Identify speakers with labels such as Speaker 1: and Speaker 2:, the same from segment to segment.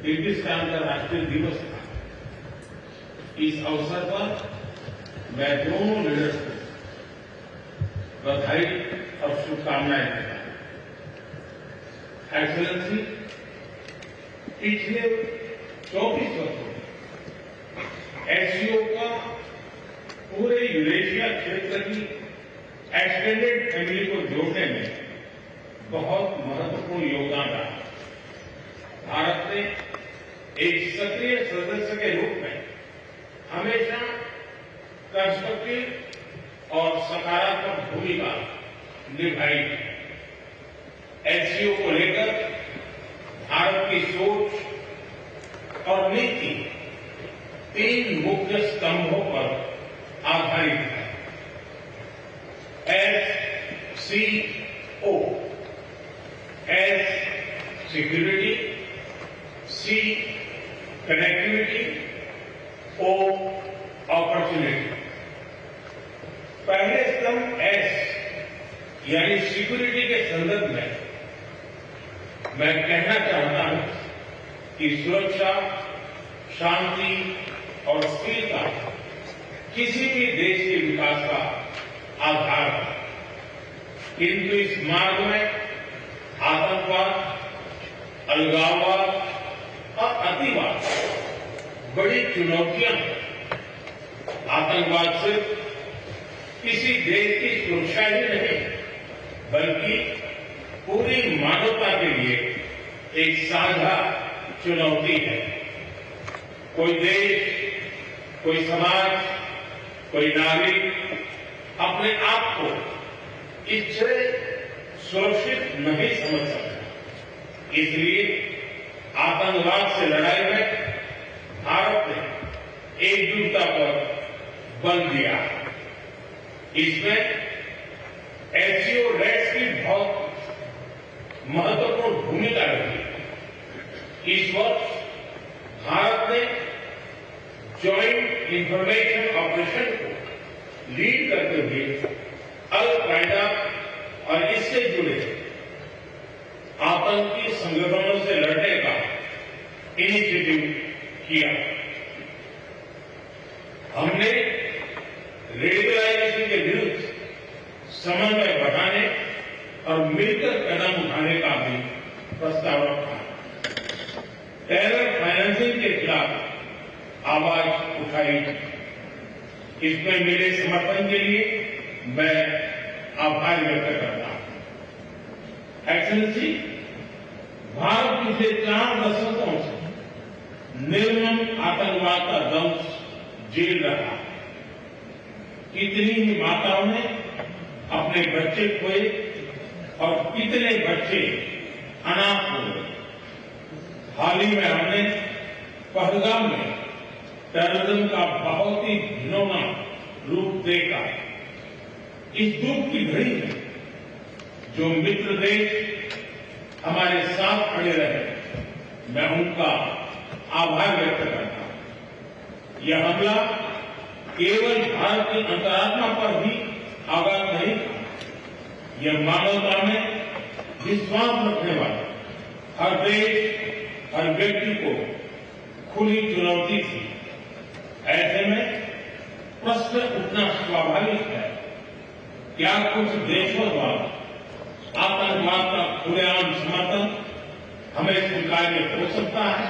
Speaker 1: Kyrgyzstan का राष्ट्रीय दिवस था। इस अवसर पर मैं दोनों लीडर्स को बधाई और शुभकामनाएं देता हूं। एक्सेलेंसी, पिछले 24 वर्षों में एससीओ का पूरे यूरेशिया क्षेत्र की एक्सटेंडेड फैमिली को जोड़ने में बहुत महत्वपूर्ण योगदान रहा। भारत ने एक सक्रिय सदस्य के रूप में हमेशा कंस्ट्रक्टिव और सकारात्मक भूमिका निभाई है। एससीओ को लेकर भारत की सोच और नीति 3 मुख्य स्तंभों पर आधारित है। एससीओ, एस सिक्योरिटी, सी कनेक्टिविटी, ओ अपॉर्चुनिटी। पहले स्तंभ एस यानी सिक्योरिटी के संदर्भ में मैं कहना चाहता हूं कि सुरक्षा, शांति और स्थिरता किसी भी देश के विकास का आधार है। किंतु इस मार्ग में आतंकवाद, अलगाववाद और अतिवाद बड़ी चुनौतियां हैं। आतंकवाद सिर्फ किसी देश की सुरक्षा ही नहीं, बल्कि पूरी मानवता के लिए एक साझा चुनौती है। कोई देश, कोई समाज, कोई नागरिक अपने आप को इससे सुरक्षित नहीं समझ सकता। इसलिए आतंकवाद से लड़ाई में भारत ने एकजुटता पर बल दिया। इसमें एससीओ रेट्स की बहुत महत्वपूर्ण भूमिका रही। इस वर्ष भारत ने जॉइंट इंफॉर्मेशन ऑपरेशन को लीड करते हुए अल कायदा और इससे जुड़े आतंकी संगठनों से लड़ने का इनिशिएटिव किया। हमने रेडिकलाइजेशन के विरुद्ध समन्वय बढ़ाने और मिलकर कदम उठाने का भी प्रस्ताव रखा। टेरर फाइनेंसिंग के खिलाफ आवाज उठाई। इसमें मिले समर्थन के लिए मैं आभार व्यक्त करता हूं। एक्सेलेंसी, भारत पिछले 4 दशकों से निर्मम आतंकवाद का दंश झेल रहा है। कितनी ही माताओं ने अपने बच्चे खोए और कितने बच्चे अनाथ हो गए। हाल ही में हमने पहलगाम में टेररिज्म का बहुत ही घिनौना रूप देखा। इस दुख की घड़ी में जो मित्र देश हमारे साथ खड़े रहे, मैं उनका आभार व्यक्त करता हूं। यह हमला केवल भारत की अंतरात्मा पर ही आघात नहीं था, यह मानवता में विश्वास रखने वाले हर देश, हर व्यक्ति को खुली चुनौती थी। ऐसे में प्रश्न उठना स्वाभाविक है, क्या कुछ देशों द्वारा आतंकवाद का खुलेआम समर्थन हमें स्वीकार्य हो सकता है?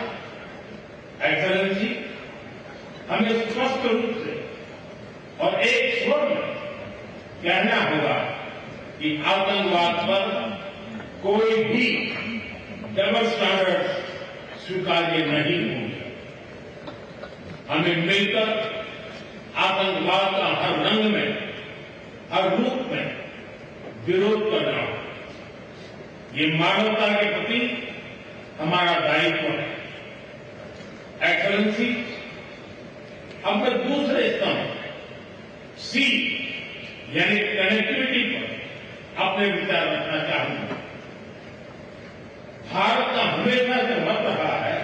Speaker 1: एक्सेलेंसी, हमें स्पष्ट रूप से और एक स्वर में कहना होगा कि आतंकवाद पर कोई भी डबल स्टैंडर्ड स्वीकार्य नहीं होंगे। हमें मिलकर आतंकवाद का हर रंग में, हर रूप में विरोध करना होगा। ये मानवता के प्रति हमारा दायित्व है। एक्सेलेंसी, अब मैं दूसरे स्तंभ सी यानी कनेक्टिविटी पर अपने विचार रखना चाहूंगा। भारत का हमेशा से मत रहा है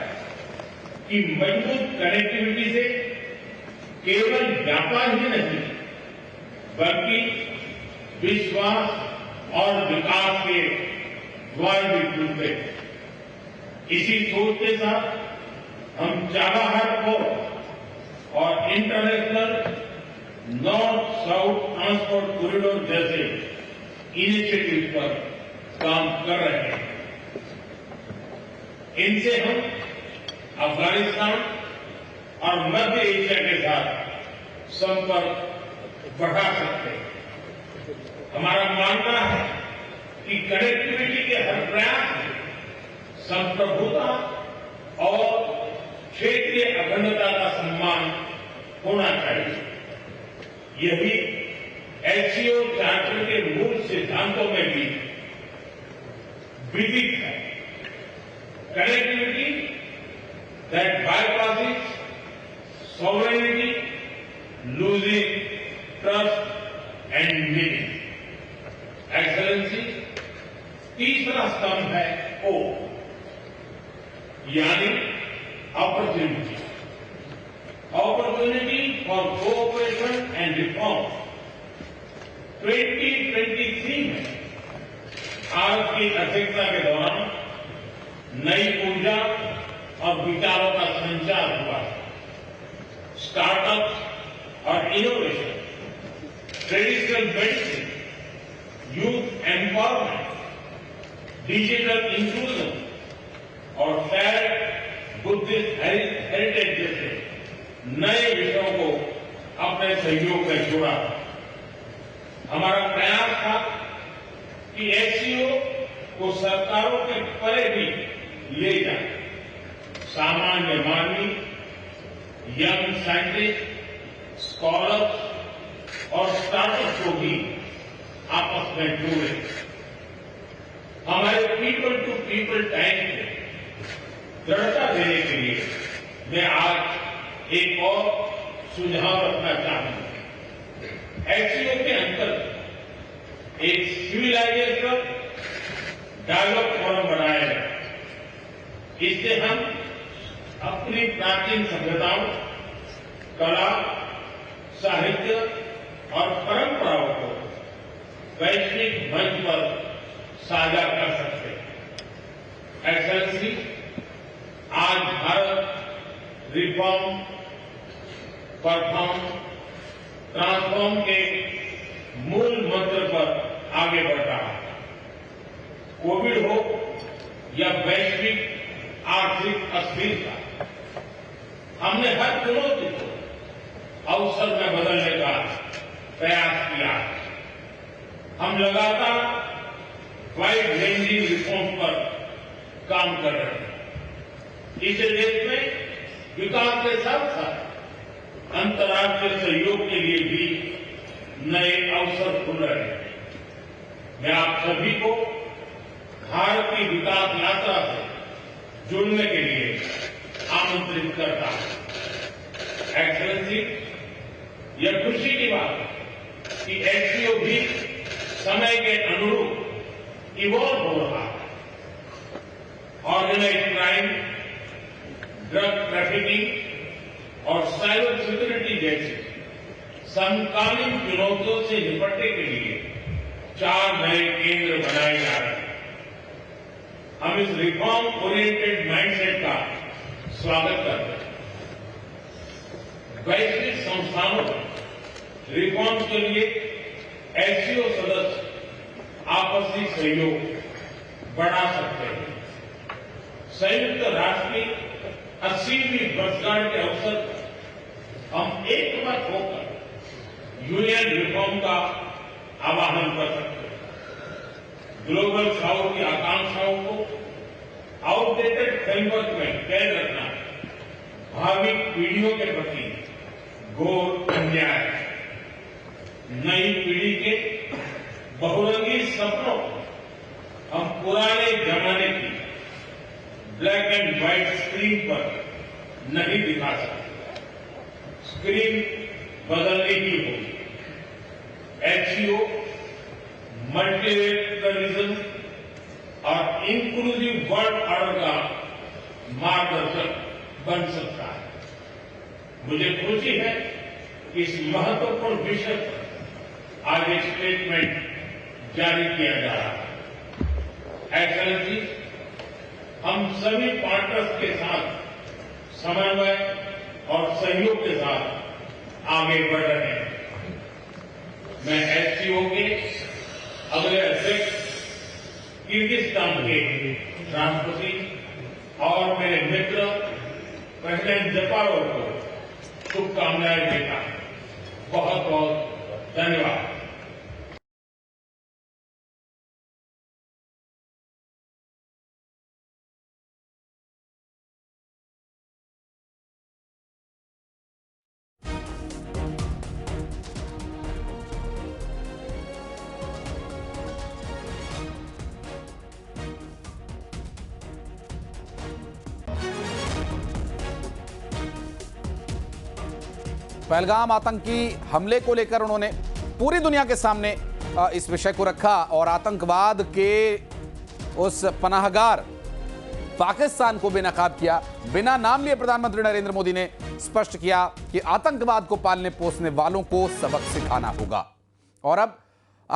Speaker 1: कि मजबूत कनेक्टिविटी से केवल व्यापार ही नहीं, बल्कि विश्वास और विकास के द्वार भी खुलते हैं। इसी सोच के साथ हम चाबहार पोर्ट और international north south transport corridor जैसे इनिशिएटिव पर काम कर रहे हैं। इनसे हम अफगानिस्तान और मध्य एशिया के साथ संपर्क बढ़ा सकते हैं। हमारा मानना है कि कनेक्टिविटी के हर प्रयास में संप्रभुता और क्षेत्रीय अखंडता का सम्मान होना चाहिए। यही एससीओ चार्टर के मूल सिद्धांतों में भी विदित है। Connectivity that bypasses sovereignty, losing trust and meaning. Excellency, तीसरा स्तंभ है ओ, यानी opportunity. Opportunity for cooperation and reform. 2023 में भारत की अध्यक्षता के दौरान नई ऊर्जा और विचारों का संचार हुआ। स्टार्टअप और innovation, traditional medicine, youth empowerment, digital inclusion और शेयर्ड बुद्धिस्ट हेरिटेज जैसे नए विषयों को अपने सहयोग में जोड़ा। हमारा प्रयास था कि एससीओ को सरकारों के परे भी ले जाए। सामान्य मानवी, यंग साइंटिस्ट, स्कॉलर्स और स्टार्टअप को भी आपस में जोड़े। हमारे पीपल टू पीपल टाइम को दृढ़ता देने के लिए मैं आज एक और सुझाव रखना चाहूंगा। एससीओ के अंतर्गत एक सिविलाइजेशन डायलॉग फोरम बनाया जाए। इससे हम अपनी प्राचीन सभ्यताओं, कला, साहित्य और परंपराओं को वैश्विक मंच पर साझा कर सकते हैं। एक्सेलेंसी, आज भारत रिफॉर्म, परफॉर्म, ट्रांसफॉर्म के मूल मंत्र पर आगे बढ़ रहा है। कोविड हो या वैश्विक आर्थिक अस्थिरता, हमने हर चुनौती को अवसर में बदलने का प्रयास किया। हम लगातार वाइड रेंजिंग रिफॉर्म पर काम कर रहे हैं। इस देश में विकास के साथ साथ अंतर्राष्ट्रीय सहयोग के लिए भी नए अवसर खुल रहे हैं। मैं आप सभी को भारत की विकास यात्रा से जुड़ने के लिए आमंत्रित करता हूं। एक्सेलेंसी, यह खुशी की बात है कि एससीओ भी समय के अनुरूप इवॉल्व हो रहा है। ऑर्गेनाइज्ड क्राइम, ड्रग ट्रैफिकिंग और साइबर सिक्योरिटी जैसे समकालीन चुनौतियों से निपटने के लिए 4 नए केंद्र बनाए जा रहे हैं। हम इस रिफॉर्म ओरिएंटेड माइंडसेट का स्वागत करते हैं। वैश्विक संस्थानों में रिफॉर्म के लिए एससीओ सदस्य आपसी सहयोग बढ़ा सकते हैं। संयुक्त राष्ट्र की 80वीं वर्षगांठ के अवसर पर हम एकमत होकर यूएन रिफॉर्म का आह्वान कर सकते हैं। ग्लोबल साउथ की आकांक्षाओं को आउटडेटेड फ्रेमवर्क में कैद रखना भावी पीढ़ियों के प्रति घोर अन्याय है। नई पीढ़ी के बहुरंगी सपनों को हम पुराने जमाने की ब्लैक एंड व्हाइट स्क्रीन पर नहीं दिखा सकते। स्क्रीन बदलनी ही होगी। एचसीओ मल्टीलेटरलिज्म और इंक्लूसिव वर्ल्ड ऑर्डर का मार्गदर्शक बन सकता है। मुझे खुशी है कि इस महत्वपूर्ण विषय पर आज एक स्टेटमेंट जारी किया जा रहा है। एक्सेलेंसी, हम सभी पार्टनर्स के साथ समन्वय और सहयोग के साथ आगे बढ़ रहे हैं। मैं एससीओ के अगले अध्यक्ष किर्गिस्तान के राष्ट्रपति और मेरे मित्र प्रेसिडेंट जपारोव को शुभकामनाएं देता हूं। बहुत बहुत धन्यवाद।
Speaker 2: पहलगाम आतंकी हमले को लेकर उन्होंने पूरी दुनिया के सामने इस विषय को रखा और आतंकवाद के उस पनाहगार पाकिस्तान को बेनकाब किया। बिना नाम लिए प्रधानमंत्री नरेंद्र मोदी ने स्पष्ट किया कि आतंकवाद को पालने पोसने वालों को सबक सिखाना होगा। और अब